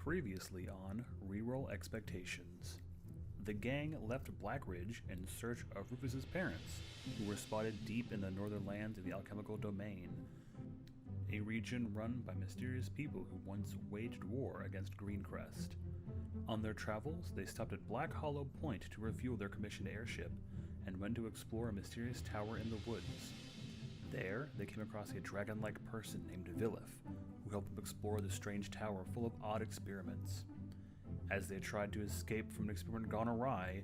Previously on Reroll Expectations. The gang left Black Ridge in search of Rufus's parents, who were spotted deep in the northern lands of the Alchemical Domain, a region run by mysterious people who once waged war against Greencrest. On their travels, they stopped at Black Hollow Point to refuel their commissioned airship, and went to explore a mysterious tower in the woods. There, they came across a dragon-like person named Villif, who helped them explore the strange tower full of odd experiments. As they tried to escape from an experiment gone awry,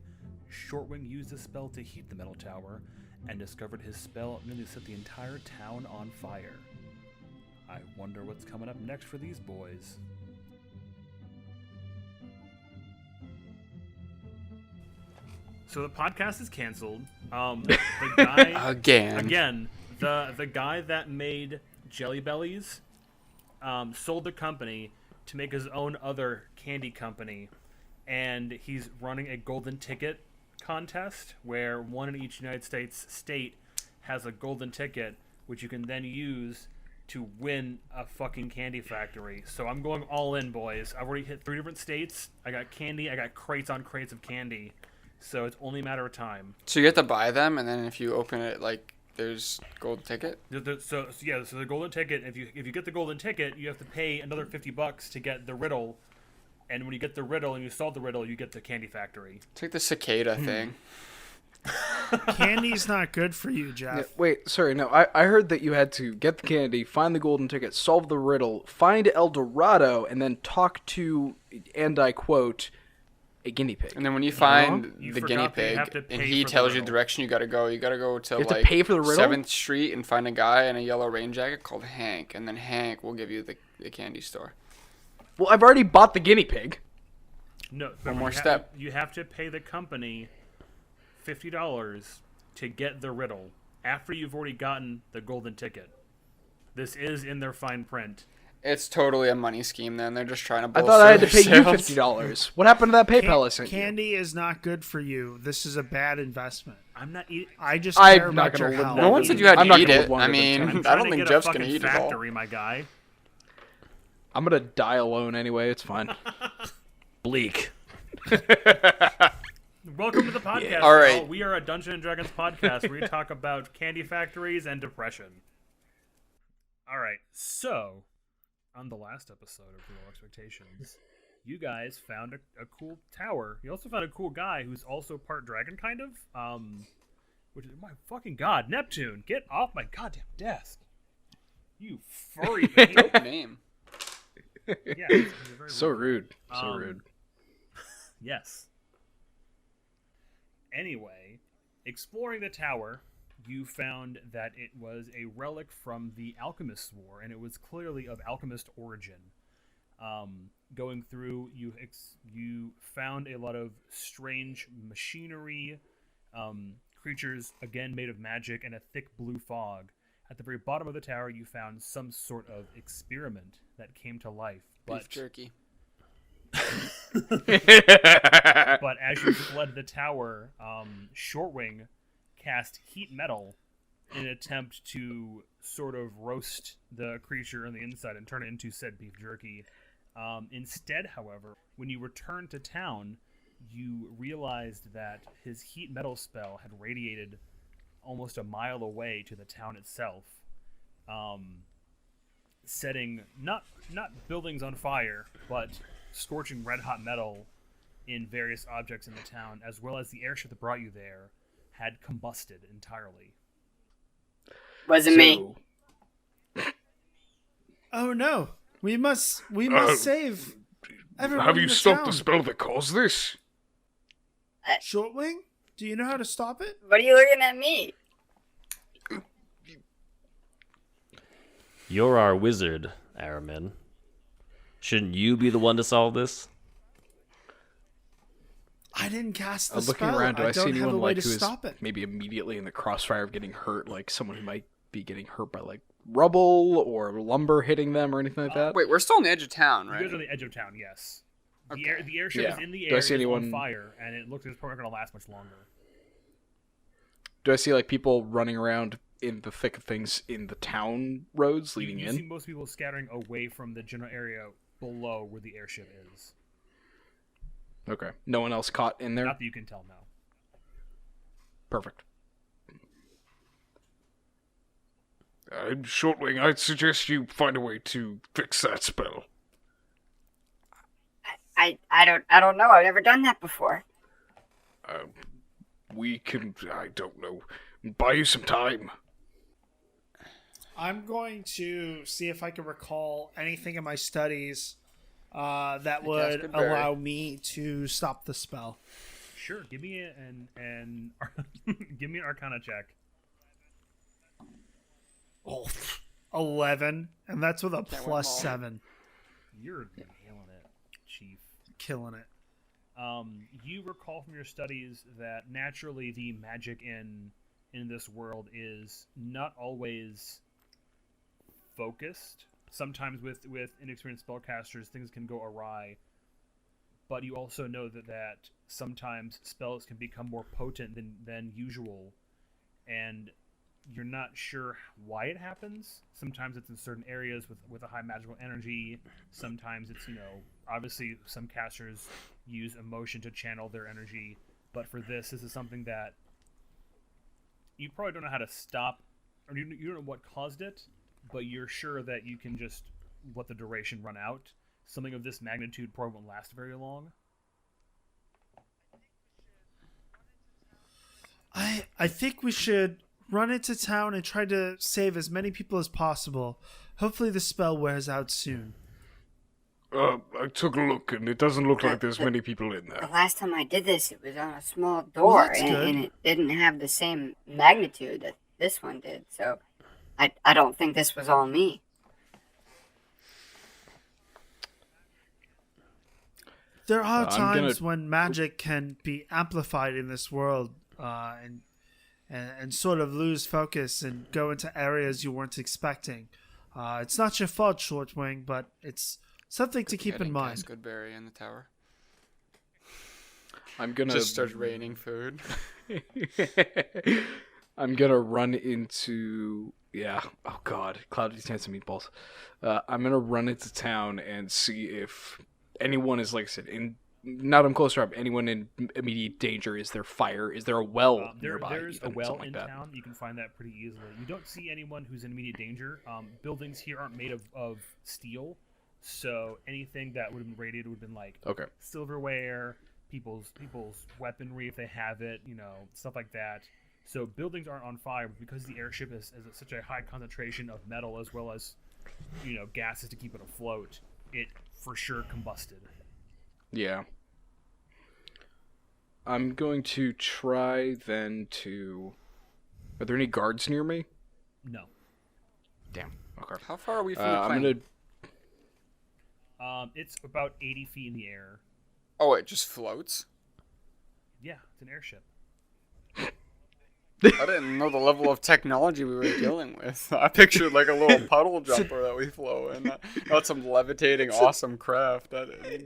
Shortwing used a spell to heat the metal tower, and discovered his spell nearly set the entire town on fire. I wonder what's coming up next for these boys. So the podcast is canceled. The guy again. The guy that made Jelly Bellies sold the company to make his own other candy company, and he's running a golden ticket contest where one in each United States state has a golden ticket, which you can then use to win a fucking candy factory. So I'm going all in, boys. I've already hit 3 different states. I got candy. I got crates on crates of candy. So it's only a matter of time. So you have to buy them, and then if you open it, like, there's golden ticket? So the golden ticket, if you get the golden ticket, you have to pay another $50 to get the riddle. And when you get the riddle and you solve the riddle, you get the candy factory. It's like the cicada thing. Candy's not good for you, Jeff. Yeah, wait, sorry, no. I heard that you had to get the candy, find the golden ticket, solve the riddle, find El Dorado, and then talk to, and I quote, a guinea pig. And then when you find You the forgot guinea that you have pig to and pay he for the tells you the riddle. direction you gotta go to have to like pay for the riddle? 7th Street and find a guy in a yellow rain jacket called Hank, and then Hank will give you the candy store. Well, I've already bought the guinea pig. No, One more step. You have to pay the company $50 to get the riddle after you've already gotten the golden ticket. This is in their fine print. It's totally a money scheme then. They're just trying to I bolster thought I had to their pay you sales. $50. What happened to that PayPal I sent you? Candy is not good for you. This is a bad investment. I'm not eating. I just I'm care not about gonna your live health. that No one said you had I'm to not eat gonna it. live longer I than mean, 10. I don't think Jeff's gonna eat it all. factory, my guy. I'm gonna die alone anyway, it's fine. Bleak. Welcome to the podcast. Yeah. All right. y'all. We are a Dungeons and Dragons podcast where we talk about candy factories and depression. All right. So, on the last episode of Real Expectations, you guys found a cool tower. You also found a cool guy who's also part dragon, kind of. Which is, my fucking god, Neptune, get off my goddamn desk. You furry baby. Dope name. Yeah, he's a very So rude. So Um, rude. Yes. Anyway, exploring the tower, you found that it was a relic from the Alchemist's War, and it was clearly of alchemist origin. Going through, you found a lot of strange machinery, creatures, again made of magic, and a thick blue fog. At the very bottom of the tower, you found some sort of experiment that came to life. Beef jerky. But as you fled the tower, Shortwing cast heat metal in an attempt to sort of roast the creature on the inside and turn it into said beef jerky. Instead, however, when you returned to town, you realized that his heat metal spell had radiated almost a mile away to the town itself, setting not buildings on fire, but scorching red-hot metal in various objects in the town, as well as the airship that brought you there, had combusted entirely. Wasn't me. Oh no, we must save everyone. Have in you the stopped town. the spell that caused this? Shortwing? Do you know how to stop it? What are you looking at me? You're our wizard, Aramin. Shouldn't you be the one to solve this? I didn't cast the I'm looking spell. around, do I see don't have a anyone way like to who is stop it. maybe immediately in the crossfire of getting hurt, like someone who might be getting hurt by like rubble or lumber hitting them or anything like that? Wait, we're still on the edge of town, You right? guys are on the edge of town, yes. Okay. The airship Yeah. is in the Do I air, it's see on anyone- fire, and it looks like it's probably not going to last much longer. Do I see like people running around in the thick of things in the town roads leading You see in? most people scattering away from the general area below where the airship is. Okay. No one else caught in there? Not that you can tell now. Perfect. Shortwing, I'd suggest you find a way to fix that spell. I don't know. I've never done that before. We can, I don't know, buy you some time. I'm going to see if I can recall anything in my studies that would good berry. allow me to stop the spell. Sure, give me an give me an Arcana check. Oh, 11, and that's with a win them all. plus 7. You're nailing it, Chief. Killing it. You recall from your studies that naturally the magic in this world is not always focused. Sometimes with inexperienced spellcasters, things can go awry. But you also know that sometimes spells can become more potent than usual, and you're not sure why it happens. Sometimes it's in certain areas with a high magical energy. Sometimes it's, obviously some casters use emotion to channel their energy. But for this is something that you probably don't know how to stop, or you don't know what caused it, but you're sure that you can just let the duration run out. Something of this magnitude probably won't last very long. I think we should run into town and try to save as many people as possible. Hopefully the spell wears out soon. I took a look, and it doesn't look like there's many people in The there. last time I did this, it was on a small door, that's and, good. and it didn't have the same magnitude that this one did. So I don't think this was all me. There are I'm times when magic can be amplified in this world, and sort of lose focus and go into areas you weren't expecting. It's not your fault, Shortwing, but it's something to keep in mind. Goodberry in the tower. I'm gonna Just starts raining food. I'm gonna run into oh god, Cloudy Chance of Meatballs. I'm gonna run into town and see if anyone is, like I said, now that I'm closer up, anyone in immediate danger. Is there fire? Is there a well nearby? There's a even? well Something in like that. town. You can find that pretty easily. You don't see anyone who's in immediate danger. Buildings here aren't made of steel, so anything that would have been radiated would have been like Okay. silverware, people's weaponry if they have it, stuff like that. So buildings aren't on fire, but because the airship is such a high concentration of metal as well as gases to keep it afloat, it for sure combusted. Yeah. I'm going to try then to... Are there any guards near me? No. Damn. Okay. How far are we from the I'm plane? gonna... It's about 80 feet in the air. Oh, it just floats? Yeah, it's an airship. I didn't know the level of technology we were dealing with. I pictured like a little puddle jumper that we flow in. Not some levitating awesome craft.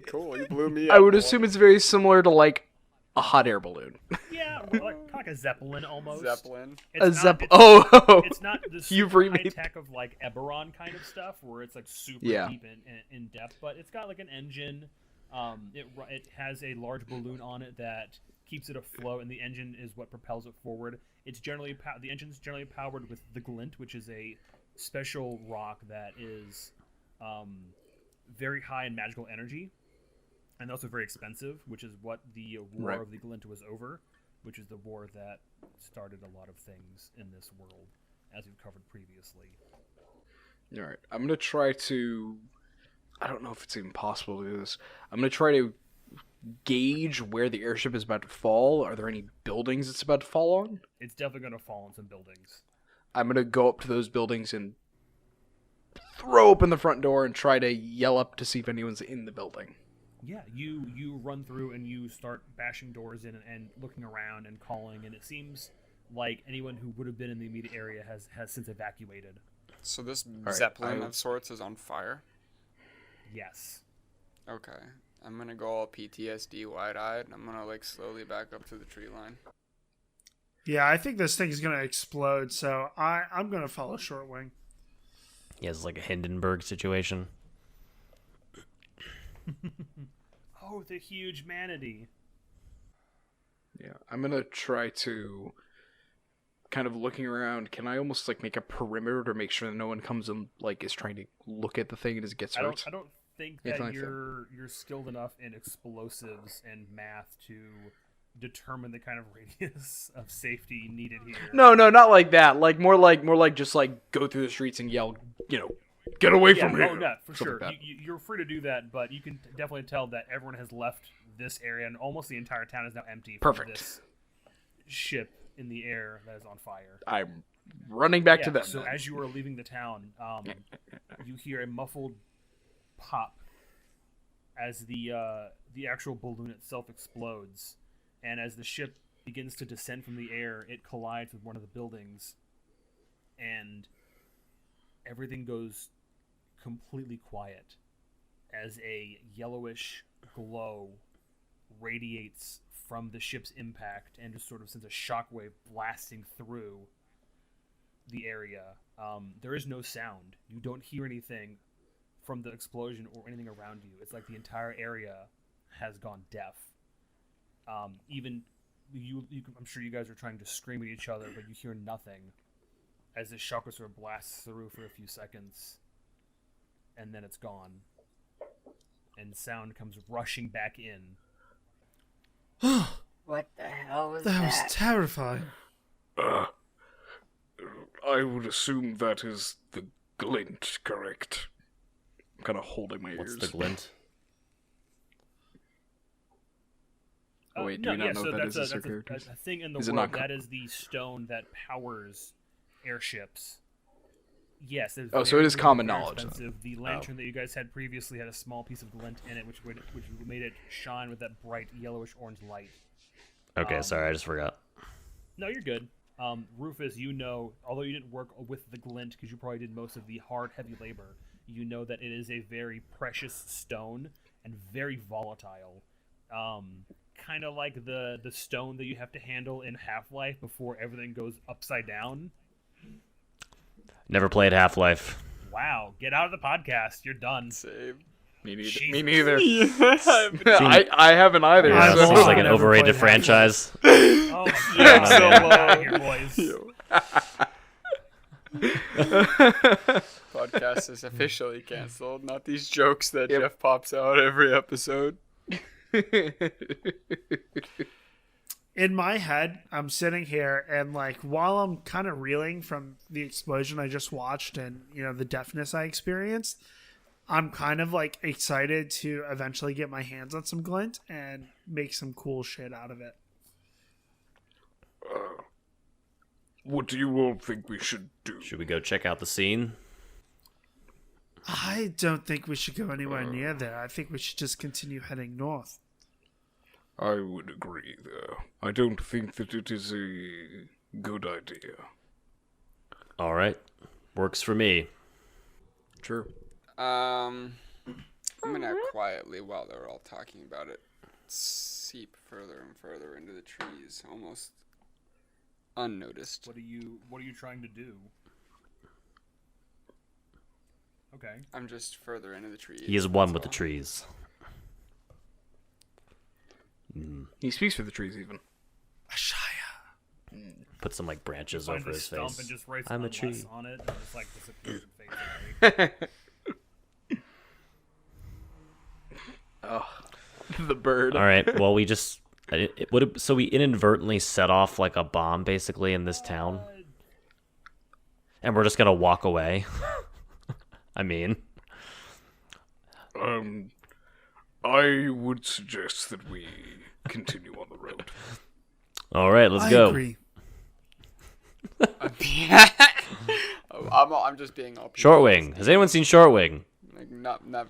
Cool, you blew me I up. would assume it's very similar to, like, a hot air balloon. Yeah, like a Zeppelin almost. Zeppelin. It's It's not the You've super high remade- tech of like Eberron kind of stuff where it's like super Yeah. deep in depth, but it's got like an engine. It has a large balloon on it that keeps it afloat, and the engine is what propels it forward. It's generally the engine's generally powered with the glint, which is a special rock that is very high in magical energy, and also very expensive, which is what the War Right. of the Glint was over, which is the war that started a lot of things in this world, as we've covered previously. Alright, I'm gonna try to... I don't know if it's even possible to do this. I'm gonna try to gauge where the airship is about to fall. Are there any buildings it's about to fall on? It's definitely going to fall on some buildings. I'm gonna go up to those buildings and throw open the front door and try to yell up to see if anyone's in the building. Yeah, you run through and you start bashing doors in and looking around and calling, and it seems like anyone who would have been in the immediate area has since evacuated. So this right, Zeppelin of sorts is on fire? Yes. Okay. I'm gonna go all PTSD wide-eyed, and I'm gonna like slowly back up to the tree line. Yeah, I think this thing is going to explode, so I'm going to follow Shortwing. Yeah, it's like a Hindenburg situation. Oh, the huge manatee. Yeah, I'm gonna try to kind of looking around. Can I almost like make a perimeter to make sure that no one comes and like is trying to look at the thing and it gets hurt? I don't think Yeah, that like you're skilled enough in explosives and math to determine the kind of radius of safety needed here. No, not like that. Like more like just like go through the streets and yell, Get away Yeah, from here. oh, yeah, for Something sure. like that. You're free to do that, but you can definitely tell that everyone has left this area, and almost the entire town is now empty from Perfect. this ship in the air that is on fire. I'm running back to Yeah, them. so then. as you are leaving the town, you hear a muffled pop as the actual balloon itself explodes, and as the ship begins to descend from the air, it collides with one of the buildings, and everything goes completely quiet as a yellowish glow radiates from the ship's impact and just sort of sends a shockwave blasting through the area. There is no sound. You don't hear anything from the explosion or anything around you. It's like the entire area has gone deaf. Even you I'm sure you guys are trying to scream at each other, but you hear nothing as this shockwave sort of blasts through for a few seconds, and then it's gone. And sound comes rushing back in. What the hell was That was that? terrifying. I would assume that is the glint, correct? I'm kind of holding my What's ears. the glint? Oh, wait, do we not know so what that is that's as our a characters? thing in the Is it world. not That is the stone that powers airships. Yes. Oh, so it is common knowledge, then. Expensive. The lantern that you guys had previously had a small piece of glint in it, which made it shine with that bright yellowish orange light. Okay, sorry, I just forgot. No, you're good. Rufus, you know, although you didn't work with the glint because you probably did most of the hard, heavy labor, you know that it is a very precious stone and very volatile. Kind of like the stone that you have to handle in Half-Life before everything goes upside down. Never played Half-Life. Wow, get out of the podcast. You're done. Same. Me neither. Jesus. Me neither. Yeah. I haven't either. Yeah, I've that seems also like an never overrated played franchise. Oh, Yeah, so so, out here, boys. Podcast is officially canceled. Not these jokes that Yep. Jeff pops out every episode. In my head, I'm sitting here and like while I'm kind of reeling from the explosion I just watched and the deafness I experienced, I'm kind of like excited to eventually get my hands on some glint and make some cool shit out of it. What do you all think we should do? Should we go check out the scene? I don't think we should go anywhere near there. I think we should just continue heading north. I would agree there. I don't think that it is a good idea. All right, works for me. True. I'm gonna quietly, while they're all talking about it, seep further and further into the trees, almost unnoticed. What are you trying to do? Okay. I'm just further into the trees. He is one that's with the all. trees. He speaks for the trees, even. Ashaya. Put some like branches Find over a his stump face. and just writes I'm a unless tree. on it, and just like disappears and fades away. Oh, the bird. All right. Well, we just so we inadvertently set off like a bomb basically in this town, and we're just gonna walk away. I mean, I would suggest that we continue on the road. all right, let's I go. agree. I'm just being all. Shortwing. Has anyone seen Shortwing? Like never.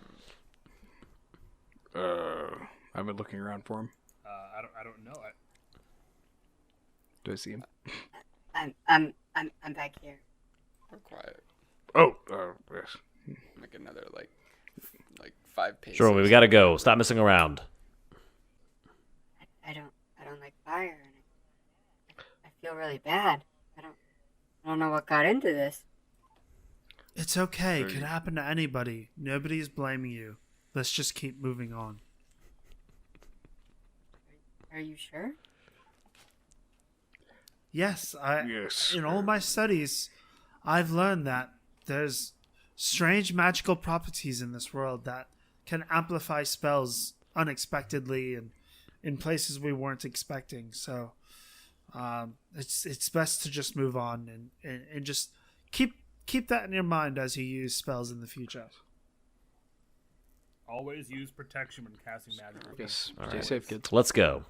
I've been looking around for him. I don't know. Do I see him? I'm back here. I'm quiet. Oh, yes. Like another like 5 paces. Shortwing, we gotta go. Stop messing around. I don't like fire, and I feel really bad. I don't know what got into this. It's okay. It could happen to anybody. Nobody's blaming you. Let's just keep moving on. Are you sure? Yes, Yes. in all my studies, I've learned that there's strange magical properties in this world that can amplify spells unexpectedly and in places we weren't expecting. So it's best to just move on and just keep that in your mind as you use spells in the future. Always use protection when casting magic. Yes. All Stay right. safe, kids. Let's go.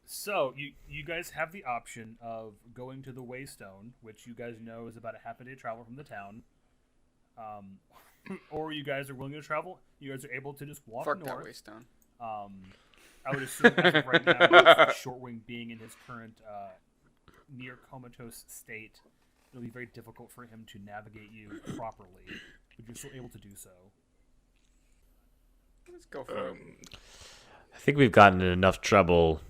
So you guys have the option of going to the Waystone, which you guys know is about a half a day travel from the town, or you guys are willing to travel. You guys are able to just walk Fuck that north. Waystone. I would assume as of right now, with Shortwing being in his current near comatose state, it'll be very difficult for him to navigate you properly, but you're still able to do so. Let's go for it. I think we've gotten in enough trouble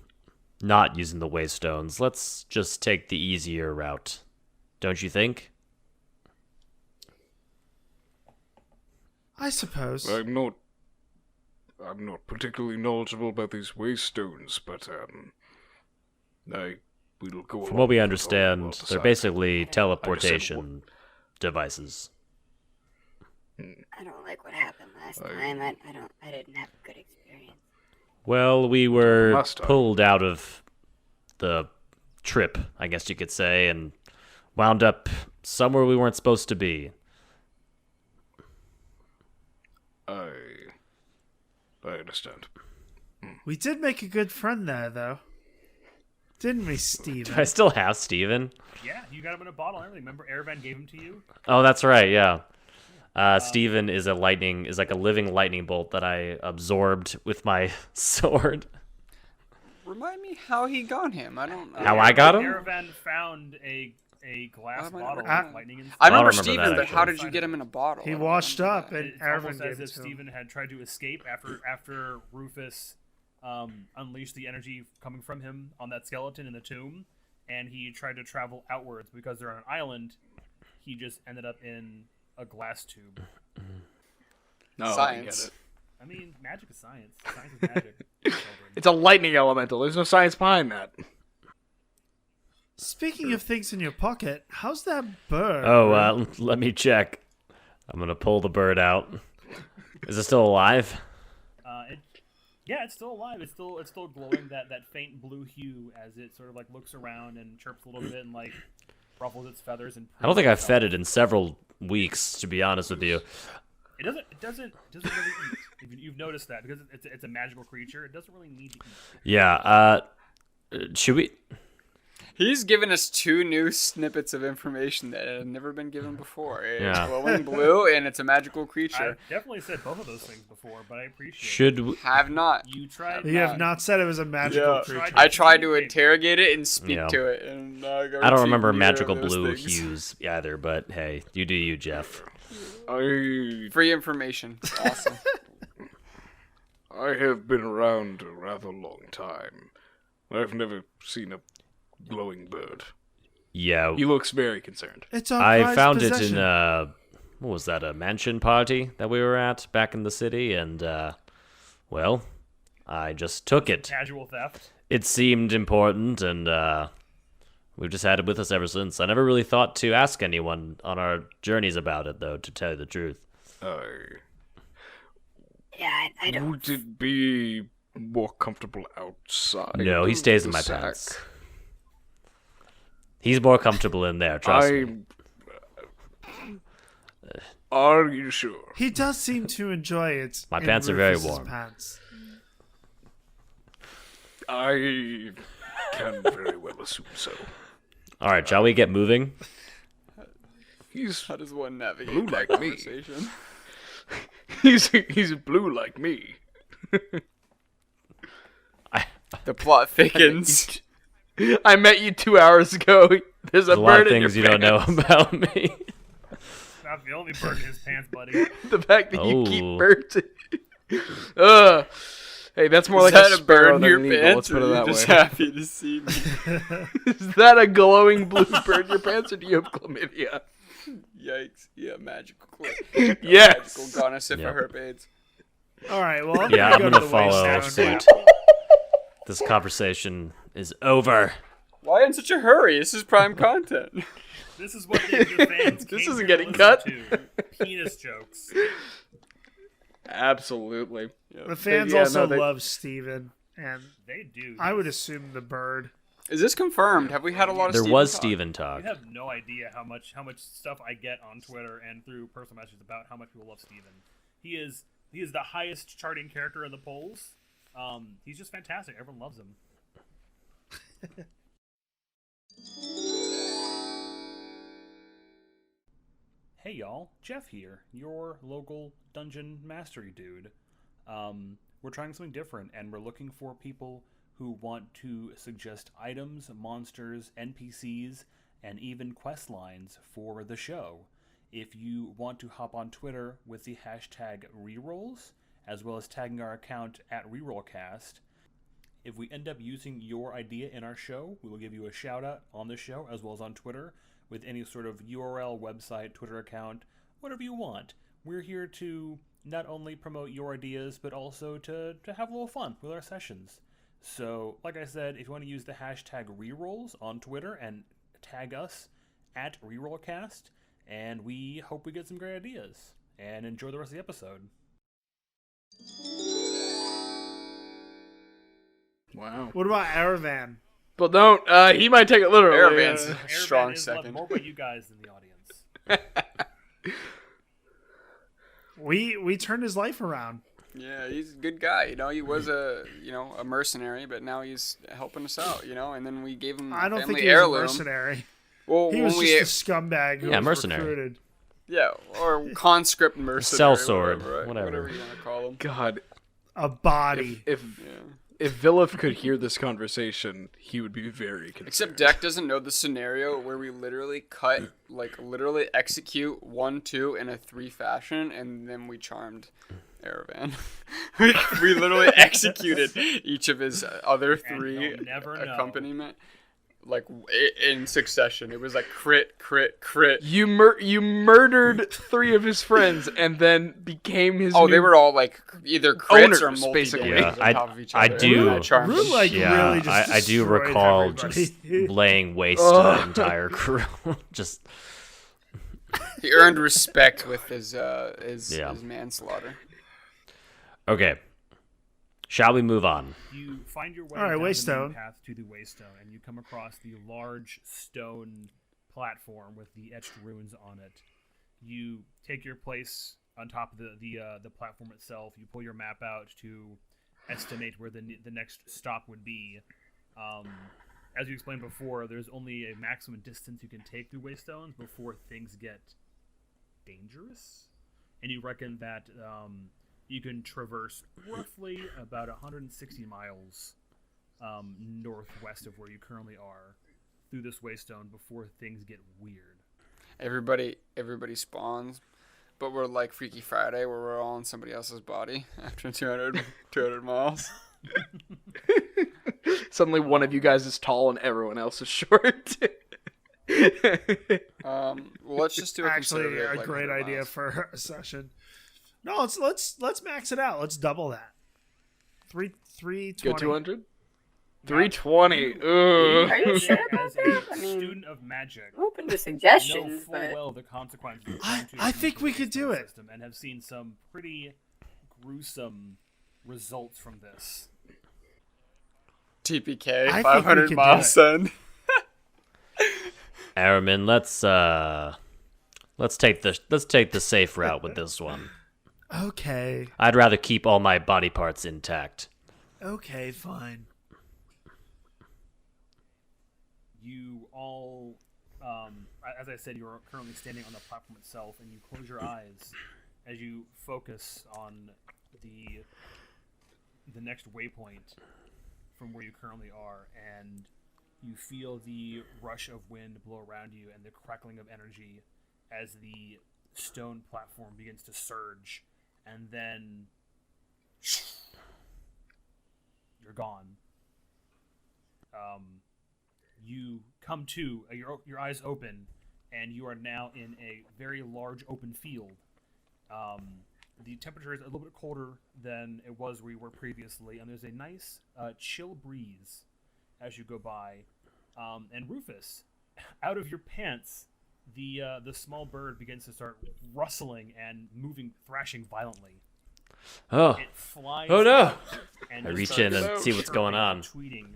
not using the Waystones. Let's just take the easier route. Don't you think? I suppose. I'm not particularly knowledgeable about these waystones, but we'll go. From what we along understand, with they're the basically said teleportation devices. I don't like what happened last time. I didn't have a good experience. Well, we were Last time. pulled out of the trip, I guess you could say, and wound up somewhere we weren't supposed to be. I understand. We did make a good friend there, though. Didn't we, Do I Steven? still have Steven? Yeah, you got him in a bottle and everything. Remember Erevan gave him to you? Oh, that's right, yeah. Steven is like a living lightning bolt that I absorbed with my sword. Remind me how he got him. I don't know. How I got him? Erevan found a glass Why am I bottle not with lightning inside. I I don't remember remember Steven, that, but how actually. did you get him in a bottle? He I don't washed remember up that. and It's almost Erevan as gave if it to him. Steven had tried to escape after Rufus unleashed the energy coming from him on that skeleton in the tomb, and he tried to travel outwards because they're on an island. He just ended up in a glass tube. No, I get Science. it. I mean, magic is science. Science is magic. Children. It's a lightning elemental. There's no science behind that. Speaking of things in your pocket, how's that bird? Oh, let me check. I'm gonna pull the bird out. Is it still alive? Yeah, it's still alive. It's still glowing that faint blue hue as it sort of like looks around and chirps a little bit and like ruffles its feathers. And I don't think I've fed it in several weeks, to be honest with you. It doesn't really eat. If you've noticed that because it's a magical creature, it doesn't really need to eat. Yeah. Should we? He's given us 2 new snippets of information that had never been given before. It's Yeah. glowing blue, and it's a magical I've creature. definitely said both of those things before, but I appreciate Should we? Have not. it. You tried. You have not said it was a magical Yeah. creature. I tried to interrogate it and speak Yeah. to it, and I don't received remember neither magical of those blue things. hues either, but hey, you do you, Jeff. Free information. Awesome. I have been around a rather long time. I've never seen a glowing bird. Yeah, He looks very concerned. It's our I prized found possession. it in what was that? A mansion party that we were at back in the city, and well, I just took it. casual theft. It seemed important, and we've just had it with us ever since. I never really thought to ask anyone on our journeys about it, though, to tell you the truth. Yeah, I don't. Would it be more comfortable outside? No, he of stays in the my sack? pants. He's more comfortable in there, trust me. Are you sure? He does seem to enjoy it. My in pants are very Rufus's warm. Pants. I can very well assume so. All right, shall we get moving? He's How does one navigate Blue that like me. conversation? he's blue like me. The plot thickens. I met you 2 hours ago. There's a There's a lot bird of in your things you don't know pants. about me. Not the only bird in his pants, buddy. The fact that you keep Oh. birds. Hey, that's more Is like that a a bird sparrow in than your an eagle. pants, Let's put or it are you that just way. happy to see me? Is that a glowing blue bird in your pants, or do you have chlamydia? Yikes. Yeah, magical clip. Yes. Magical goddess if Yep. for herp AIDS. All right. Well, Yeah, I'm go gonna to the follow waystone. suit. This conversation is over. Why in such a hurry? This is prime content. This is what the fans This came isn't here getting to cut. listen to. Penis jokes. Absolutely. The fans Yeah, also no, they- love Steven, and They do. I would assume the bird. Is this confirmed? Have we had a lot of There Steven was talk? Steven You talk. have no idea how much stuff I get on Twitter and through personal messages about how much people love Steven. He is the highest charting character in the polls. He's just fantastic. Everyone loves him. Hey y'all, Jeff here, your local dungeon mastery dude. We're trying something different, and we're looking for people who want to suggest items, monsters, NPCs, and even quest lines for the show. If you want to hop on Twitter with the hashtag rerolls, as well as tagging our account at rerollcast, if we end up using your idea in our show, we will give you a shout out on the show as well as on Twitter with any sort of URL, website, Twitter account, whatever you want. We're here to not only promote your ideas, but also to have a little fun with our sessions. So, like I said, if you want to use the hashtag rerolls on Twitter and tag us at rerollcast, and we hope we get some great ideas. And enjoy the rest of the episode. Wow. What about Aravan? But don't. He might take it literally. Aravan's a Aravan strong is loved second. more by you guys than the audience. We turned his life around. Yeah, he's a good guy. You know, he was a mercenary, but now he's helping us out. You know, and then we gave him a I don't family think he was heirloom. a mercenary. Well, He when was we just a scumbag who Yeah, was mercenary. recruited. yeah, or conscript mercenary, Sellsword, whatever whatever. you want to call him. God, A body. if Yeah. if Vilif could hear this conversation, he would be very concerned. Except Deck doesn't know the scenario where we literally literally execute 1, 2 in a 3 fashion, and then we charmed Aravan. we literally executed each of his other And 3 he'll never know. accompaniment, in succession. It was like crit, crit, crit. You murdered 3 of his friends and then became his. Oh, new... they were all like either crits or Owners, multi basically. Yeah, on top of each I other. do- That charmed Rue, him. like, Yeah, really just I do destroyed recall everybody. just laying waste to the entire crew. Just He earned respect with his Yeah. manslaughter. okay. Shall we move on? You find your way All right, down the Waystone. main path to the Waystone, and you come across the large stone platform with the etched runes on it. You take your place on top of the platform itself. You pull your map out to estimate where the next stop would be. As you explained before, there's only a maximum distance you can take through Waystones before things get dangerous, and you reckon that you can traverse roughly about 160 miles northwest of where you currently are through this waystone before things get weird. Everybody spawns, but we're like Freaky Friday where we're all in somebody else's body after 200 miles. Suddenly, one of you guys is tall and everyone else is short. Well, let's just do a Actually, conservative, a like, great 100 idea miles. for a session. No, let's max it out. Let's double that. 320. Go 200. 320. Ugh. Are you sure about As that? a I mean, student of magic, open to know suggestions, full but well the consequences of trying to I use think the we could do Waystone it. system and have seen some pretty gruesome results from this. TPK, I think we 500 could do miles it. send. Aramin, let's take the safe route with this one. Okay. I'd rather keep all my body parts intact. Okay, fine. You all, as I said, you're currently standing on the platform itself, and you close your eyes as you focus on the next waypoint from where you currently are, and you feel the rush of wind blow around you and the crackling of energy as the stone platform begins to surge, and then you're gone. You come to, your eyes open, and you are now in a very large open field. The temperature is a little bit colder than it was where you were previously, and there's a nice chill breeze as you go by. And Rufus, out of your pants, the small bird begins to start rustling and moving, thrashing violently. Oh. It flies. Oh, no. out and I just reach starts in and see what's going on. Tweeting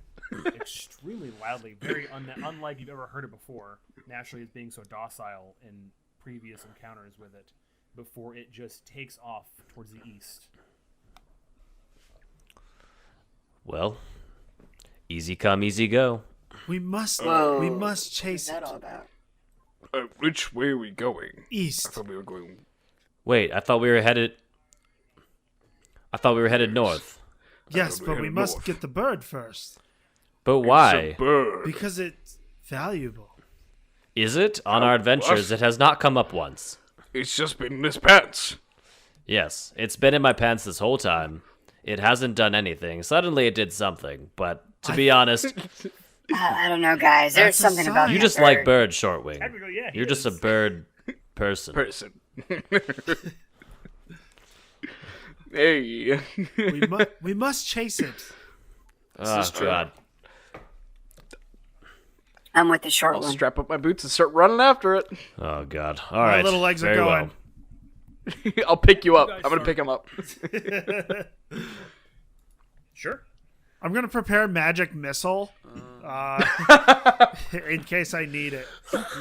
extremely loudly, very unlike you've ever heard it before. Naturally, it's being so docile in previous encounters with it, before it just takes off towards the east. Well, easy come, easy go. We must What's chase that it all about? Which way are we going? I east. thought we were going. Wait, I thought we were headed north. Yes, we but head we must north. get the bird first But why? Bird. because it's valuable. Is it? On our adventures, it has not come up once. It's just been in his pants. Yes, it's been in my pants this whole time. It hasn't done anything. Suddenly it did something, but to be honest, I don't know, guys. There's That's a something about sign. you that just like bird. bird, Shortwing. Technically, yeah, he You're just a is. bird person. Person. Hey. We must chase it. Oh, God. I'm with the short I'll one. strap up my boots and start running after it. Oh, God. All My right. little legs are Very going. well. I'll pick you up. guys I'm gonna start. pick him up. Sure. I'm gonna prepare magic missile in case I need it,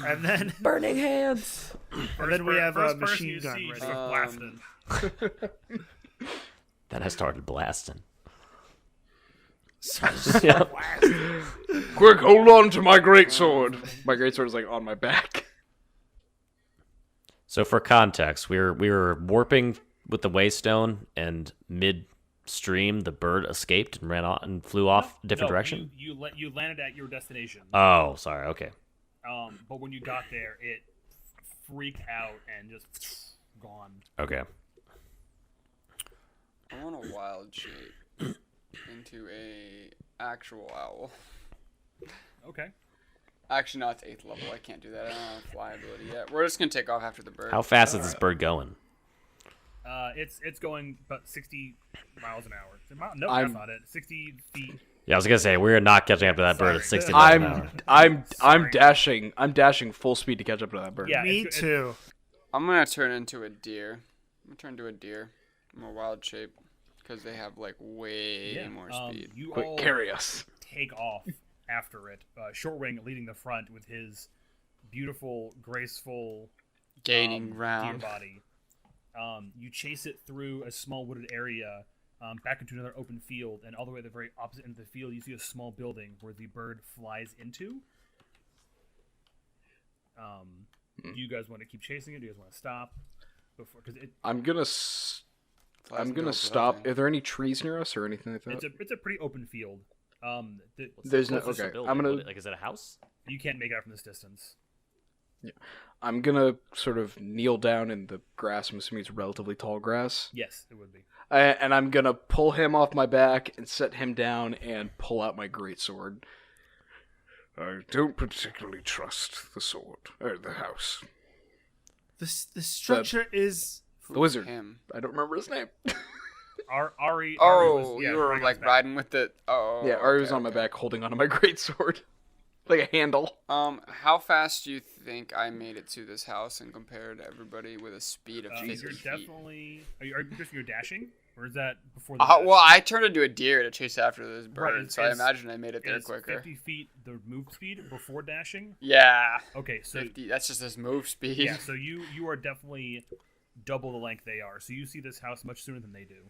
and then Burning hands. we have a First person machine you gun see ready. starts blasting. Then I started blasting. Quick, hold on to my greatsword. My greatsword is like on my back. So for context, we were warping with the Waystone, and midstream, the bird escaped and ran off and flew off a different No, direction. You landed at your destination. Oh, sorry. Okay. But when you got there, it freaked out and just gone. Okay. I want a wild shape into a actual owl. Okay. Actually, no, it's 8th level. I can't do that. I don't have fly ability yet. We're just gonna take off after the bird. How fast is this bird going? It's going about 60 miles an hour. No, I'm- that's not it. 60 feet. Yeah, I was gonna say we're not catching up to that bird at Sorry. 60 miles an hour. I'm dashing. I'm dashing full speed to catch up to that bird. Yeah, Me it's- too. I'm gonna turn into a deer. I'm gonna turn into a deer. I'm a wild shape because they have like way Yeah, more speed. You Quick, all carry us. take off after it. Shortwing leading the front with his beautiful, graceful, Gaining deer ground. body. You chase it through a small wooded area, back into another open field, and all the way at the very opposite end of the field, you see a small building where the bird flies into. Do you guys want to keep chasing it? Do you guys want to stop? Because I'm gonna. Flies I'm into gonna a stop. building. Are there any trees near us or anything like that? it's a pretty open field. There's no. What's this Okay. building? I'm gonna. Like, is it a house? You can't make it out from this distance. I'm gonna sort of kneel down in the grass. I'm assuming it's relatively tall grass. Yes, it would be. And I'm gonna pull him off my back and set him down and pull out my greatsword. I don't particularly trust the sword or the house. The structure is The wizard. Him. I don't remember his name. Ari Oh, was, yeah, you were right on like his back. riding with it. Oh. Yeah, Ari okay, was on my okay. back holding onto my greatsword. Like a handle. How fast do you think I made it to this house and compared to everybody with a speed of 50 You're feet? definitely. Are you just you're dashing, or is that before the? dash? Well, I turned into a deer to chase after this bird, Right, so I is- imagine I made it there Is quicker. 50 feet the move speed before dashing? Yeah. Okay, so 50. That's just his move speed. yeah, so you are definitely double the length they are. So you see this house much sooner than they do.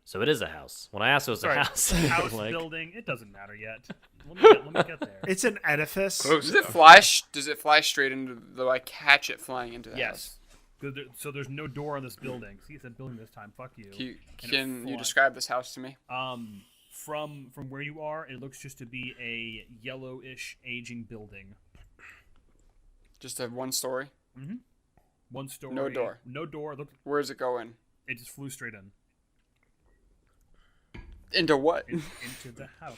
So it is a house. When I asked, it was a Sorry, house. house, Like, building, it doesn't matter yet. Let me get there. it's an edifice. Close Does it enough. fly? Does it fly straight into? Do I catch it flying into the house? Yes. So there's no door on this building. See, it's a building this time. Fuck you. Can you fly. describe this house to me? From where you are, it looks just to be a yellowish aging building. Just a one story. One story. No door. No door. Look, Where's it going? it just flew straight in Into what? into the house.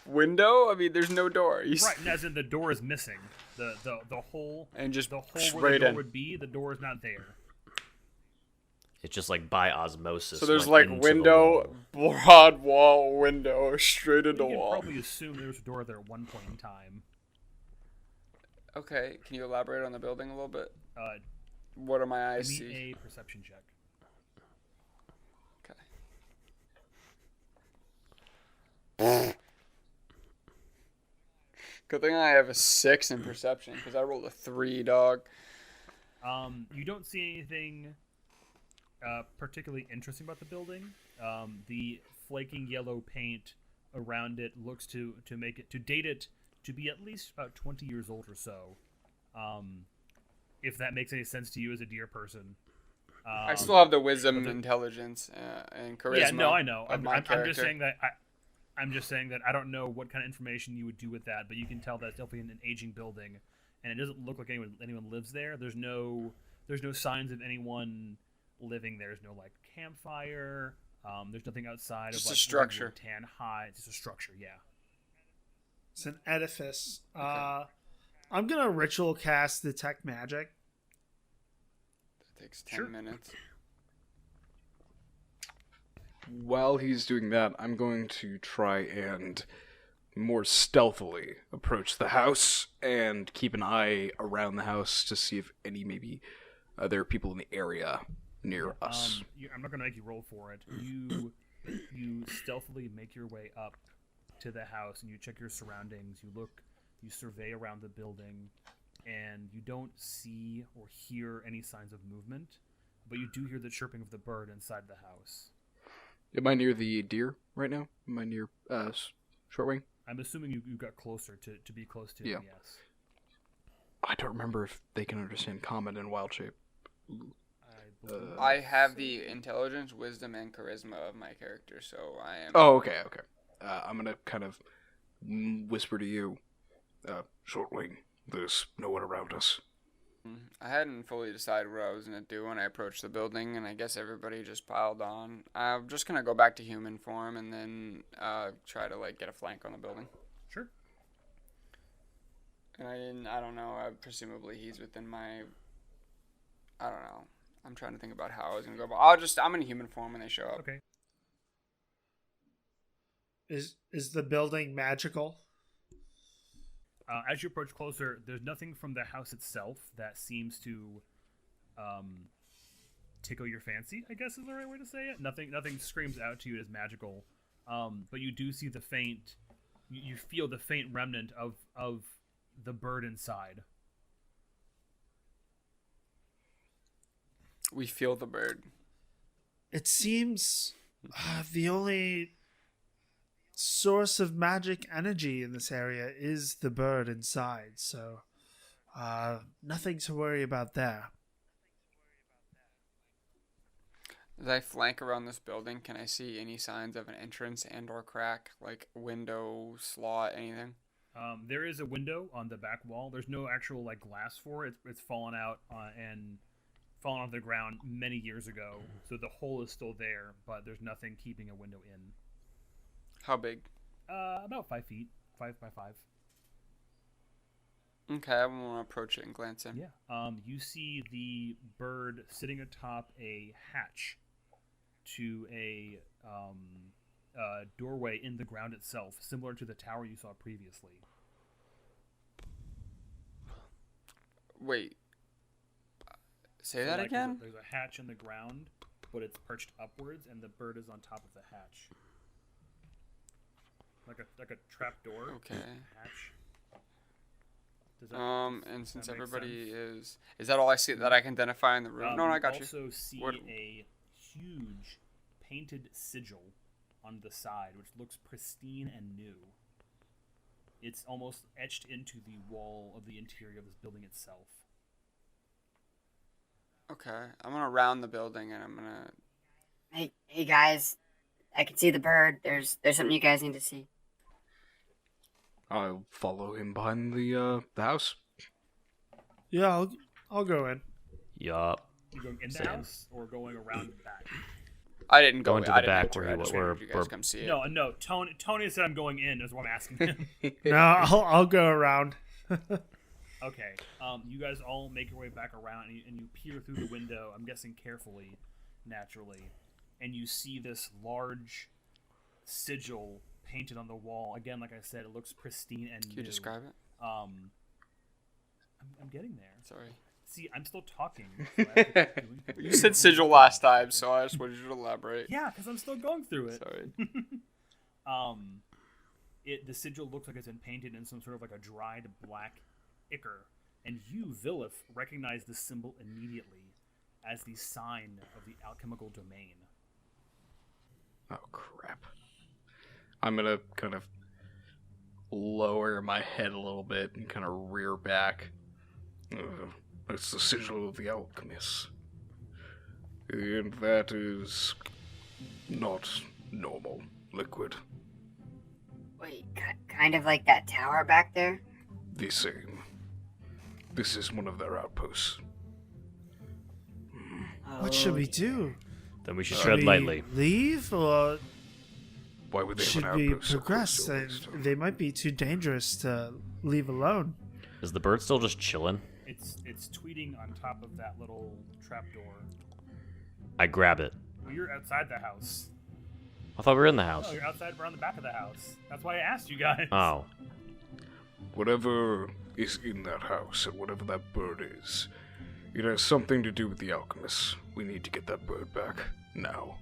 window? I mean, there's no door. Right, and as in the door is missing. The hole And just the hole where straight the door in. would be, the door is not there. It's just like by osmosis. So there's went like into the window, wall. broad wall, window, straight into You can wall. probably assume there was a door there at one point in time. Okay, can you elaborate on the building a little bit? Uh, What do my eyes give me see? a perception check. Okay. Good thing I have a 6 in perception because I rolled a 3, dog. You don't see anything particularly interesting about the building. The flaking yellow paint around it looks to date it to be at least about 20 years old or so. If that makes any sense to you as a deer person. I still have the wisdom, but the- intelligence, and charisma. Yeah, no, I know. of I'm my just character. saying that I'm just saying that I don't know what kind of information you would do with that, but you can tell that it's definitely an aging building, and it doesn't look like anyone lives there. There's no signs of anyone living there. There's no like campfire. There's nothing outside Just of a like structure. tan high. It's just a structure. Yeah. It's an edifice. I'm gonna ritual cast detect magic. That takes 10 Sure. minutes. While he's doing that, I'm going to try and more stealthily approach the house and keep an eye around the house to see if maybe there are people in the area near us. I'm not gonna make you roll for it. You stealthily make your way up to the house and you check your surroundings. You survey around the building, and you don't see or hear any signs of movement, but you do hear the chirping of the bird inside the house. Am I near the deer right now? Am I near Shortwing? I'm assuming you got closer to be close to Yeah. him, yes. I don't remember if they can understand common and wild shape. I believe I have the intelligence, wisdom, and charisma of my character, so I am. Oh, okay. I'm gonna kind of whisper to you, Shortwing. There's no one around us. I hadn't fully decided what I was going to do when I approached the building, and I guess everybody just piled on. I'm just going to go back to human form and then try to like get a flank on the building. Sure. And I don't know, presumably he's within my, I don't know. I'm trying to think about how I was going to go, but I'm in human form when they show up. Okay. Is the building magical? As you approach closer, there's nothing from the house itself that seems to tickle your fancy, I guess is the right way to say it. Nothing screams out to you as magical, but you do see the faint. You feel the faint remnant of the bird inside. We feel the bird. It seems the only source of magic energy in this area is the bird inside, so nothing to worry about there. As I flank around this building, can I see any signs of an entrance and or crack, like window, slot, anything? There is a window on the back wall. There's no actual like glass for it. It's fallen out and fallen off the ground many years ago, so the hole is still there, but there's nothing keeping a window in. How big? About 5 feet, 5 by 5. Okay, I want to approach it and glance in. Yeah. You see the bird sitting atop a hatch to a doorway in the ground itself, similar to the tower you saw previously. Wait. Say So, that like, again? There's a hatch in the ground, but it's perched upwards, and the bird is on top of the hatch. Like a trap door. Okay. Hatch. Does that- And does since that make everybody sense? is that all I see that I can identify in the room? No, you I got you. also see What- a huge painted sigil on the side, which looks pristine and new. It's almost etched into the wall of the interior of this building itself. Okay, I'm gonna round the building and I'm gonna. Hey guys, I can see the bird. There's something you guys need to see. I'll follow him behind the house. Yeah, I'll go in. Yup. You going in the Same. house or going around the back? I didn't go Go into I the didn't back enter, where I you just were. wanted you guys to come see it. No. Tony said I'm going in. Is what I'm asking him. No, I'll go around. Okay. You guys all make your way back around, and you peer through the window. I'm guessing carefully, naturally, and you see this large sigil painted on the wall. Again, like I said, it looks pristine and Can you new. describe it? I'm getting there. Sorry. See, I'm still talking. So I have to keep doing things. You said sigil last time, so I just wanted you to elaborate. Yeah, because I'm still going through it. Sorry. The sigil looks like it's been painted in some sort of like a dried black ichor, and you, Vilif, recognize the symbol immediately as the sign of the alchemical domain. Oh, crap. I'm gonna kind of lower my head a little bit and kind of rear back. It's the sigil of the alchemist. And that is not normal liquid. Wait, kind of like that tower back there? The same. This is one of their outposts. What should we do? Then we should Should tread we lightly. leave, or Why would they should have an we outpost so close progress? to a waste? They might be too dangerous to leave alone. Is the bird still just chilling? It's tweeting on top of that little trapdoor. I grab it. Well, you're outside the house. I thought we were in the No, house. you're outside around the back of the house. That's why I asked you guys. Oh. Whatever is in that house and whatever that bird is, it has something to do with the alchemists. We need to get that bird back now.